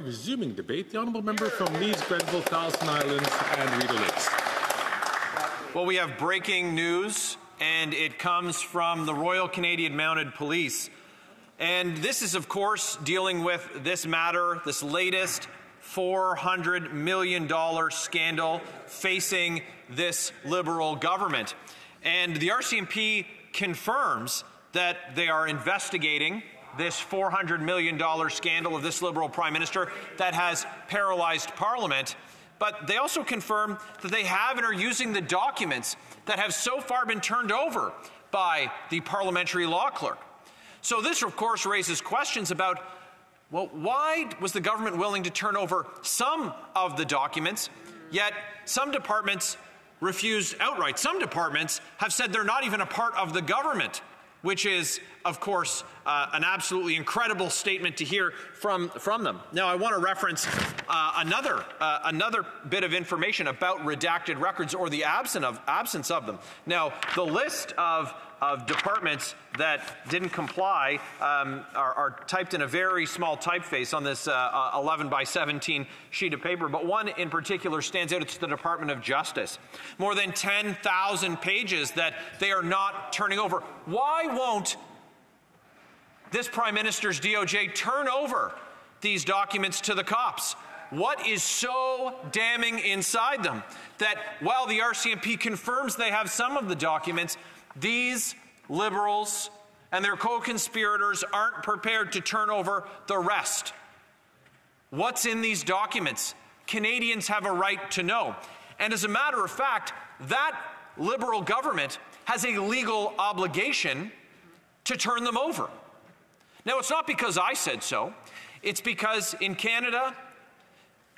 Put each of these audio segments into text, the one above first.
Resuming debate, the honourable member from Leeds, Grenville, Thousand Islands and Rideau Lakes. Well, we have breaking news, and it comes from the Royal Canadian Mounted Police. And this is, of course, dealing with this matter, this latest $400 million scandal facing this Liberal government. And the RCMP confirms that they are investigating this $400 million scandal of this Liberal Prime Minister that has paralyzed Parliament. But they also confirm that they have and are using the documents that have so far been turned over by the parliamentary law clerk. So this, of course, raises questions about, well, why was the government willing to turn over some of the documents, yet some departments refused outright? Some departments have said they're not even a part of the government, which is, of course, an absolutely incredible statement to hear from them. Now, I want to reference another bit of information about redacted records, or the absence of them. Now, the list of departments that didn't comply are typed in a very small typeface on this 11 by 17 sheet of paper, but one in particular stands out. It's the Department of Justice. More than 10,000 pages that they are not turning over. Why won't this Prime Minister's DOJ turn over these documents to the cops? What is so damning inside them that while the RCMP confirms they have some of the documents, these Liberals and their co-conspirators aren't prepared to turn over the rest? What's in these documents? Canadians have a right to know. And as a matter of fact, that Liberal government has a legal obligation to turn them over. Now, it's not because I said so. It's because in Canada,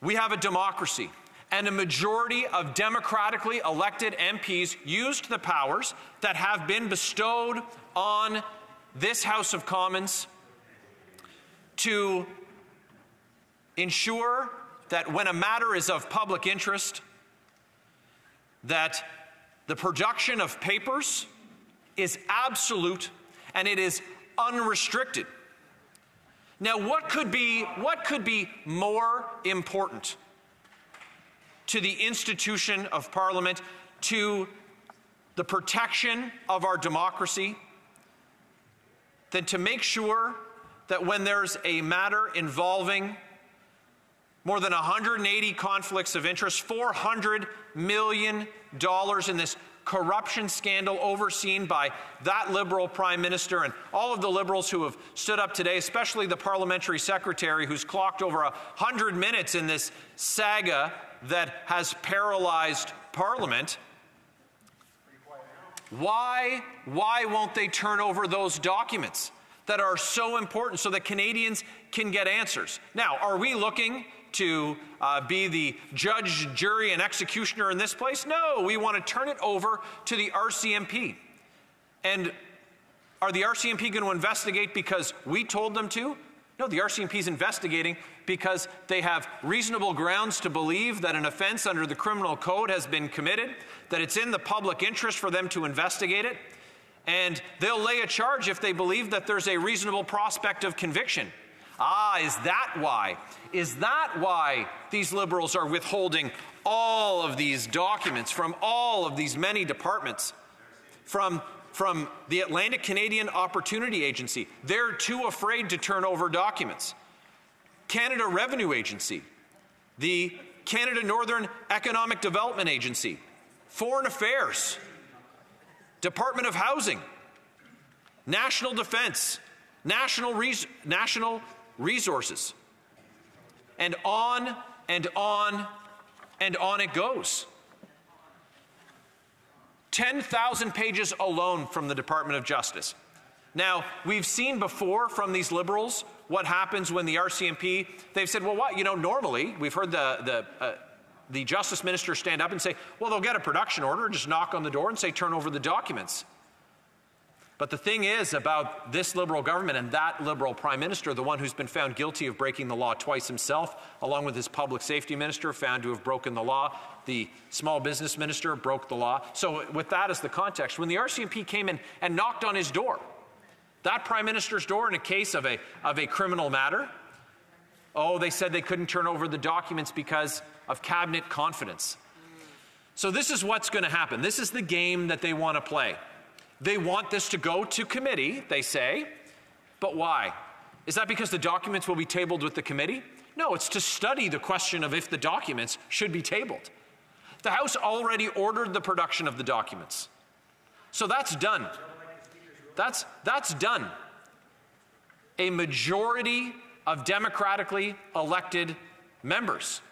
we have a democracy, and a majority of democratically elected MPs used the powers that have been bestowed on this House of Commons to ensure that when a matter is of public interest, that the production of papers is absolute and it is unrestricted. Now, what could be more important to the institution of Parliament, to the protection of our democracy, than to make sure that when there's a matter involving more than 180 conflicts of interest, $400 million in this corruption scandal overseen by that Liberal Prime Minister and all of the Liberals who have stood up today, especially the parliamentary secretary who's clocked over 100 minutes in this saga that has paralyzed Parliament. Why won't they turn over those documents that are so important so that Canadians can get answers? Now, are we looking to be the judge, jury, and executioner in this place? No, we want to turn it over to the RCMP. And are the RCMP going to investigate because we told them to? No, the RCMP is investigating because they have reasonable grounds to believe that an offense under the criminal code has been committed, that it's in the public interest for them to investigate it, and they'll lay a charge if they believe that there's a reasonable prospect of conviction. Is that why? Is that why these Liberals are withholding all of these documents from all of these many departments? From the Atlantic Canadian Opportunity Agency, they're too afraid to turn over documents. Canada Revenue Agency, the Canada Northern Economic Development Agency, Foreign Affairs, Department of Housing, National Defence, National Resources, and on and on and on it goes. 10,000 pages alone from the Department of Justice. Now, we've seen before from these Liberals what happens when the RCMP, they've said, well, normally we've heard the Justice Minister stand up and say, well, they'll get a production order, just knock on the door and say, turn over the documents. But the thing is about this Liberal government and that Liberal Prime Minister, the one who's been found guilty of breaking the law twice himself, along with his Public Safety Minister, found to have broken the law. The Small Business Minister broke the law. So with that as the context, when the RCMP came in and knocked on his door, that Prime Minister's door in a case of a criminal matter, Oh, they said they couldn't turn over the documents because of cabinet confidence. So this is what's going to happen. This is the game that they want to play. They want this to go to committee, they say. But why? Is that because the documents will be tabled with the committee? No, it's to study the question of if the documents should be tabled. The House already ordered the production of the documents. So that's done. That's done. A majority of democratically elected members.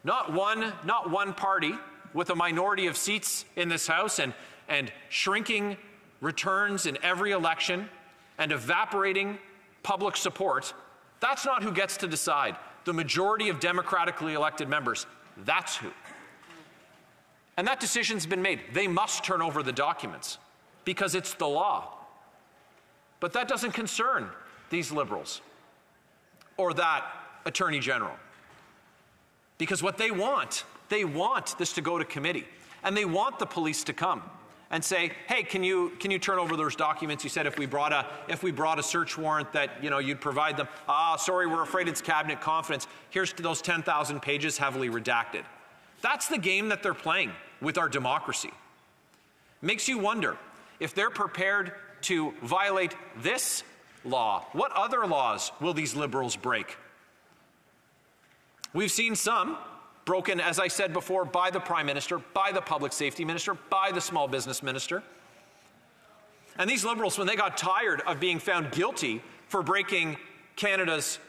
Not one party with a minority of seats in this House and shrinking returns in every election and evaporating public support. That's not who gets to decide. The majority of democratically elected members, that's who. And that decision's been made. They must turn over the documents because it's the law. But that doesn't concern these Liberals or that Attorney General. Because what they want this to go to committee. And they want the police to come and say, hey, can you turn over those documents? You said if we brought a search warrant that you'd provide them. Sorry, we're afraid it's cabinet confidence. Here's those 10,000 pages heavily redacted. That's the game that they're playing with our democracy. Makes you wonder if they're prepared to violate this law. What other laws will these Liberals break? We've seen some broken, as I said before, by the Prime Minister, by the Public Safety Minister, by the Small Business Minister. And these Liberals, when they got tired of being found guilty for breaking Canada's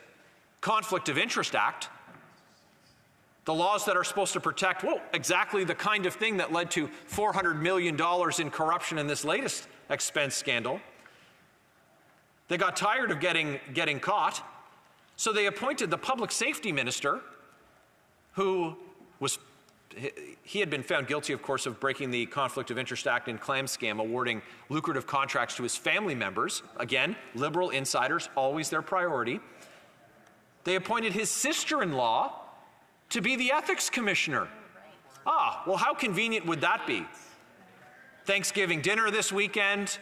Conflict of Interest Act, the laws that are supposed to protect, exactly the kind of thing that led to $400 million in corruption in this latest expense scandal. They got tired of getting caught, so they appointed the Public Safety Minister, who he had been found guilty, of course, of breaking the Conflict of Interest Act and clam scam, awarding lucrative contracts to his family members. Again, Liberal insiders, always their priority. They appointed his sister-in-law to be the ethics commissioner. Well, how convenient would that be? Thanksgiving dinner this weekend.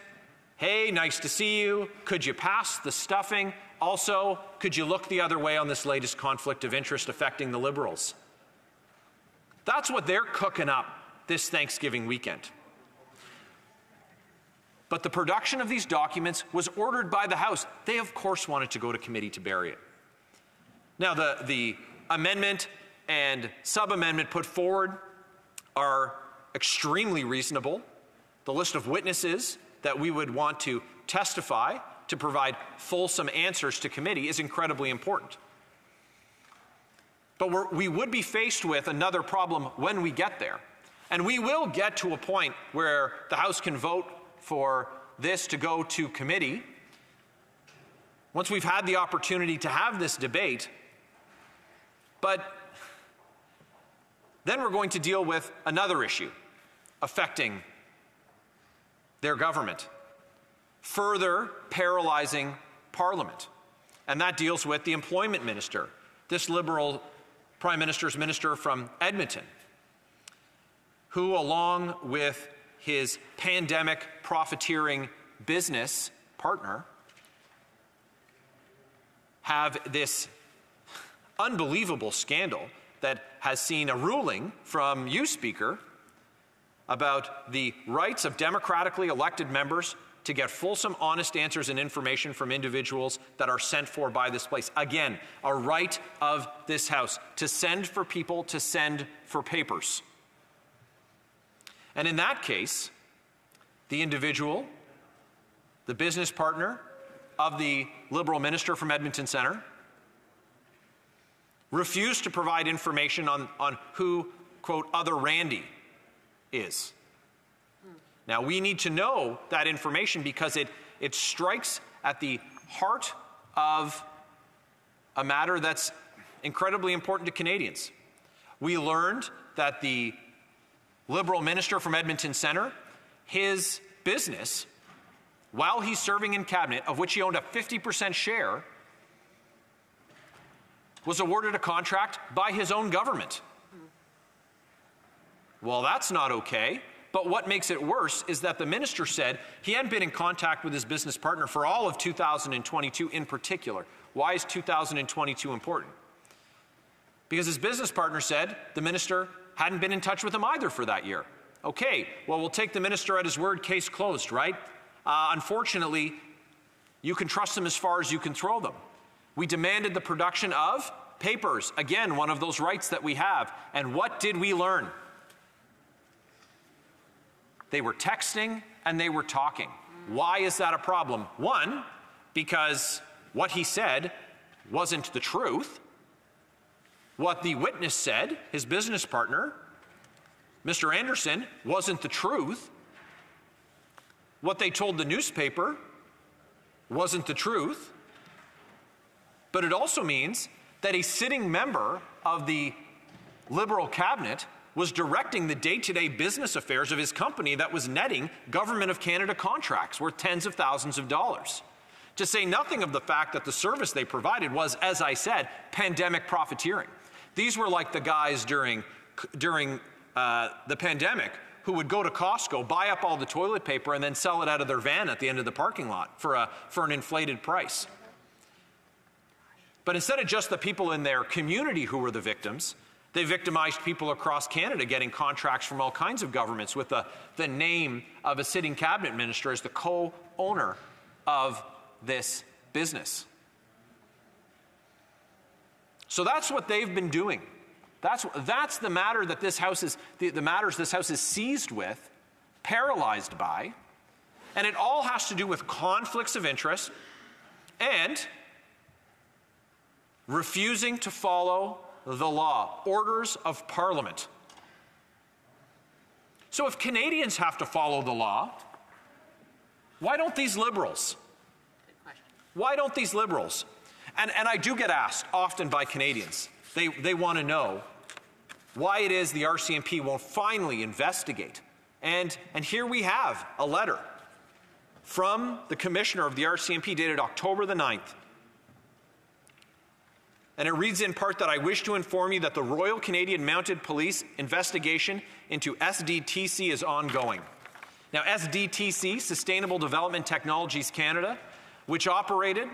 Hey, nice to see you. Could you pass the stuffing? Also, could you look the other way on this latest conflict of interest affecting the Liberals? That's what they're cooking up this Thanksgiving weekend. But the production of these documents was ordered by the House. They, of course, wanted to go to committee to bury it. Now, the amendment and sub-amendment put forward are extremely reasonable. The list of witnesses that we would want to testify to provide fulsome answers to committee is incredibly important. But we would be faced with another problem when we get there. And we will get to a point where the House can vote for this to go to committee. Once we've had the opportunity to have this debate, but then we're going to deal with another issue affecting their government, further paralyzing Parliament. And that deals with the employment minister, this Liberal Prime Minister's minister from Edmonton, who, along with his pandemic profiteering business partner, have this unbelievable scandal that has seen a ruling from you, Speaker, about the rights of democratically elected members to get fulsome, honest answers and information from individuals that are sent for by this place. Again, a right of this House to send for people, to send for papers. And in that case, the individual, the business partner of the Liberal minister from Edmonton Centre, refused to provide information on who, quote, other Randy is. Now, we need to know that information because it strikes at the heart of a matter that's incredibly important to Canadians. We learned that the Liberal minister from Edmonton Centre, his business, while he's serving in cabinet, of which he owned a 50% share, was awarded a contract by his own government. Well, that's not okay. But what makes it worse is that the minister said he hadn't been in contact with his business partner for all of 2022 in particular. Why is 2022 important? Because his business partner said the minister hadn't been in touch with him either for that year. Okay, well, we'll take the minister at his word, case closed, right? Unfortunately, you can trust them as far as you can throw them. We demanded the production of papers. Again, one of those rights that we have. And what did we learn? They were texting and they were talking. Why is that a problem? One, because what he said wasn't the truth. What the witness said, his business partner, Mr. Anderson, wasn't the truth. What they told the newspaper wasn't the truth. But it also means that a sitting member of the Liberal cabinet was directing the day-to-day business affairs of his company that was netting Government of Canada contracts worth tens of thousands of dollars. To say nothing of the fact that the service they provided was, as I said, pandemic profiteering. These were like the guys during the pandemic who would go to Costco, buy up all the toilet paper, and then sell it out of their van at the end of the parking lot for an inflated price. But instead of just the people in their community who were the victims, they victimized people across Canada getting contracts from all kinds of governments with the name of a sitting cabinet minister as the co-owner of this business. So that's what they've been doing. That's the matter that this House is, the matters this House is seized with, paralyzed by, and it all has to do with conflicts of interest and refusing to follow the law, orders of Parliament. So if Canadians have to follow the law, why don't these Liberals? Good question. Why don't these Liberals? And I do get asked often by Canadians. They want to know why it is the RCMP won't finally investigate. And here we have a letter from the Commissioner of the RCMP dated October the 9th. And it reads in part that I wish to inform you that the Royal Canadian Mounted Police investigation into SDTC is ongoing. Now, SDTC, Sustainable Development Technologies Canada, which operated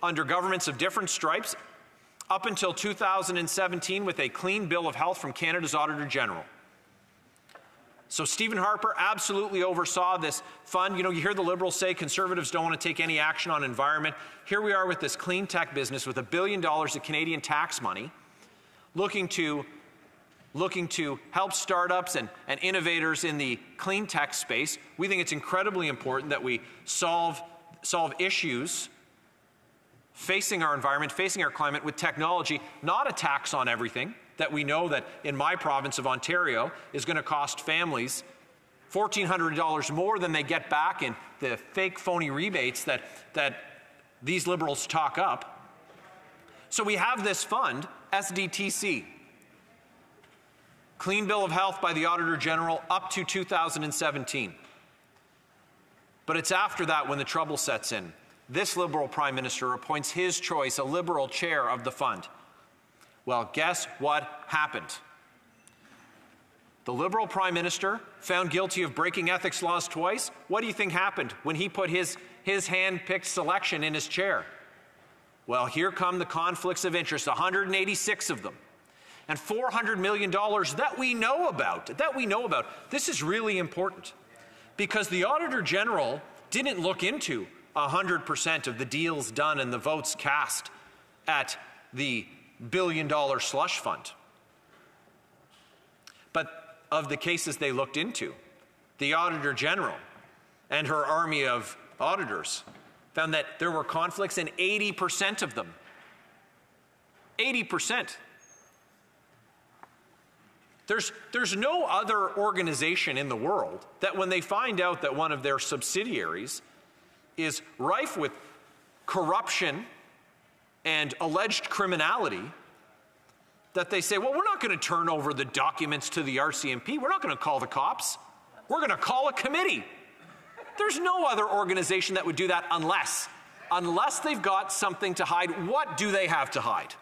under governments of different stripes up until 2017 with a clean bill of health from Canada's Auditor General. So Stephen Harper absolutely oversaw this fund. You know, you hear the Liberals say Conservatives don't want to take any action on environment. Here we are with this clean tech business with $1 billion of Canadian tax money, looking to help startups and innovators in the clean tech space. We think it's incredibly important that we solve issues facing our environment, facing our climate with technology, not a tax on everything that we know that in my province of Ontario is going to cost families $1,400 more than they get back in the fake phony rebates that these Liberals talk up. So we have this fund, SDTC, Clean Bill of Health by the Auditor General up to 2017. But it's after that when the trouble sets in. This Liberal Prime Minister appoints his choice, a Liberal chair of the fund. Well, guess what happened? The Liberal Prime Minister found guilty of breaking ethics laws twice. What do you think happened when he put his hand-picked selection in his chair? Well, here come the conflicts of interest, 186 of them. And $400 million that we know about. This is really important because the Auditor General didn't look into 100% of the deals done and the votes cast at the billion-dollar slush fund. But of the cases they looked into, the Auditor General and her army of auditors found that there were conflicts in 80% of them. 80%. There's no other organization in the world that when they find out that one of their subsidiaries is rife with corruption and alleged criminality, that they say, well, we're not going to turn over the documents to the RCMP. We're not going to call the cops. We're going to call a committee. There's no other organization that would do that unless they've got something to hide. What do they have to hide?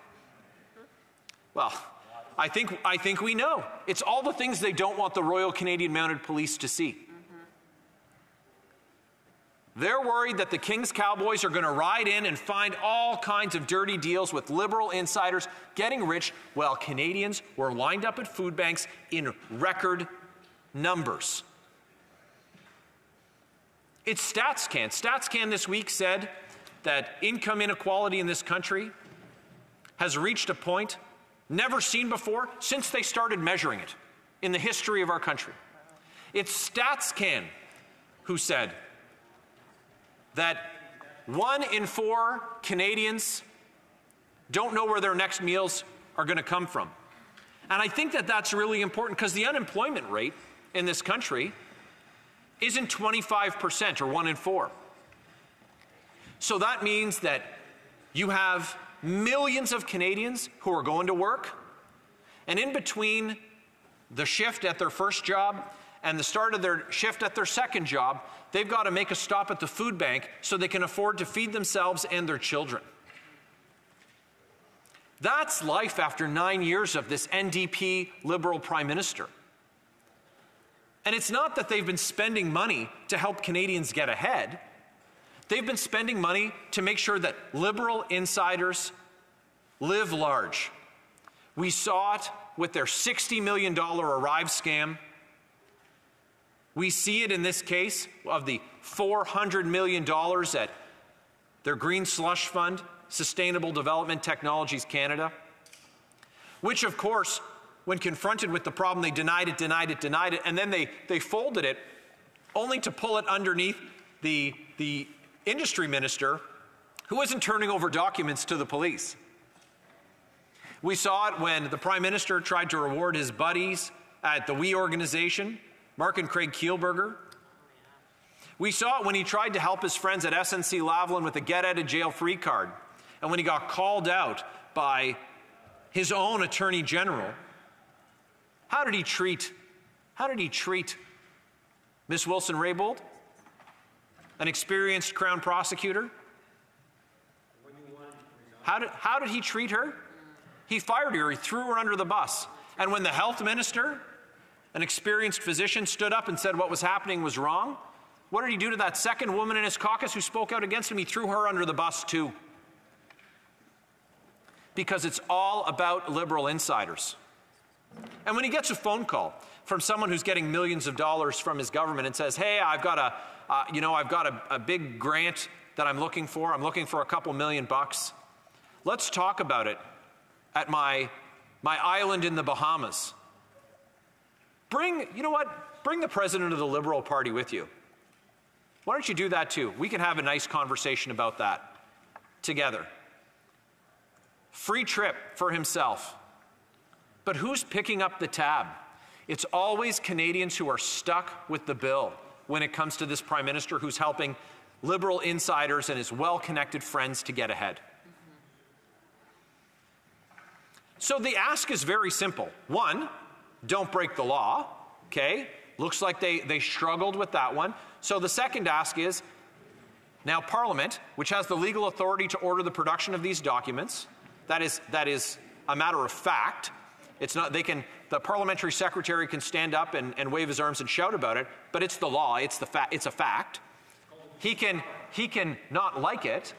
Well, I think we know. It's all the things they don't want the Royal Canadian Mounted Police to see. They're worried that the King's Cowboys are going to ride in and find all kinds of dirty deals with Liberal insiders getting rich while Canadians were lined up at food banks in record numbers. It's StatsCan. StatsCan this week said that income inequality in this country has reached a point never seen before since they started measuring it in the history of our country. It's StatsCan who said that 1 in 4 Canadians don't know where their next meals are going to come from. And I think that that's really important because the unemployment rate in this country isn't 25% or 1 in 4. So that means that you have millions of Canadians who are going to work, and in between the shift at their first job and the start of their shift at their second job, they've got to make a stop at the food bank so they can afford to feed themselves and their children. That's life after 9 years of this NDP Liberal Prime Minister. And it's not that they've been spending money to help Canadians get ahead. They've been spending money to make sure that Liberal insiders live large. We saw it with their $60 million Arrive scam. We see it in this case of the $400 million at their Green Slush Fund, Sustainable Development Technologies Canada, which of course, when confronted with the problem, they denied it, and then they folded it only to pull it underneath the industry minister who isn't turning over documents to the police. We saw it when the Prime Minister tried to reward his buddies at the WE organization, Mark and Craig Kielburger. We saw it when he tried to help his friends at SNC Lavalin with a get-out-of-jail-free card, and when he got called out by his own Attorney General. How did he treat Miss Wilson-Raybould, an experienced Crown prosecutor? How did he treat her? He fired her, he threw her under the bus. And when the health minister, an experienced physician, stood up and said what was happening was wrong, what did he do to that second woman in his caucus who spoke out against him? He threw her under the bus too. Because it's all about Liberal insiders. And when he gets a phone call from someone who's getting millions of dollars from his government and says, hey, I've got a big grant that I'm looking for a couple $1 million. Let's talk about it at my island in the Bahamas. Bring the president of the Liberal Party with you. Why don't you do that too? We can have a nice conversation about that together. Free trip for himself. But who's picking up the tab? It's always Canadians who are stuck with the bill when it comes to this Prime Minister who's helping Liberal insiders and his well-connected friends to get ahead. So the ask is very simple. 1, don't break the law, okay? Looks like they struggled with that one. So the second ask is, now Parliament, which has the legal authority to order the production of these documents, that is a matter of fact. It's not, the parliamentary secretary can stand up and wave his arms and shout about it, but it's the law, it's a fact. He can not like it.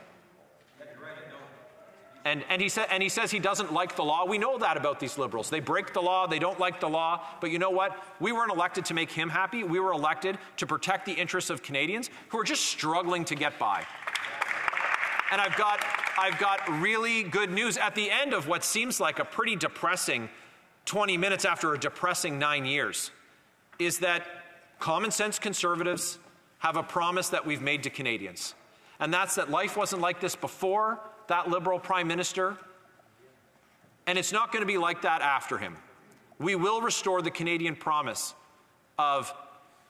And he says he doesn't like the law. We know that about these Liberals. They break the law, they don't like the law, but you know what? We weren't elected to make him happy. We were elected to protect the interests of Canadians who are just struggling to get by. And I've got really good news at the end of what seems like a pretty depressing 20 minutes after a depressing 9 years, is that common sense Conservatives have a promise that we've made to Canadians. And that's that life wasn't like this before that Liberal Prime Minister, and it's not going to be like that after him. We will restore the Canadian promise of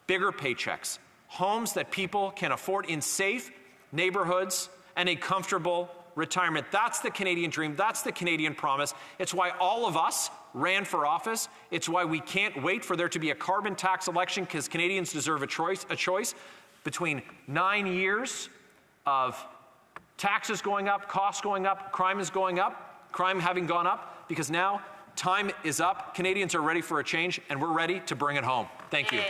bigger paychecks, homes that people can afford in safe neighborhoods, and a comfortable retirement. That's the Canadian dream. That's the Canadian promise. It's why all of us ran for office. It's why we can't wait for there to be a carbon tax election, because Canadians deserve a choice between 9 years of taxes going up, costs going up, crime is going up, crime having gone up, because now time is up. Canadians are ready for a change, and we're ready to bring it home. Thank you.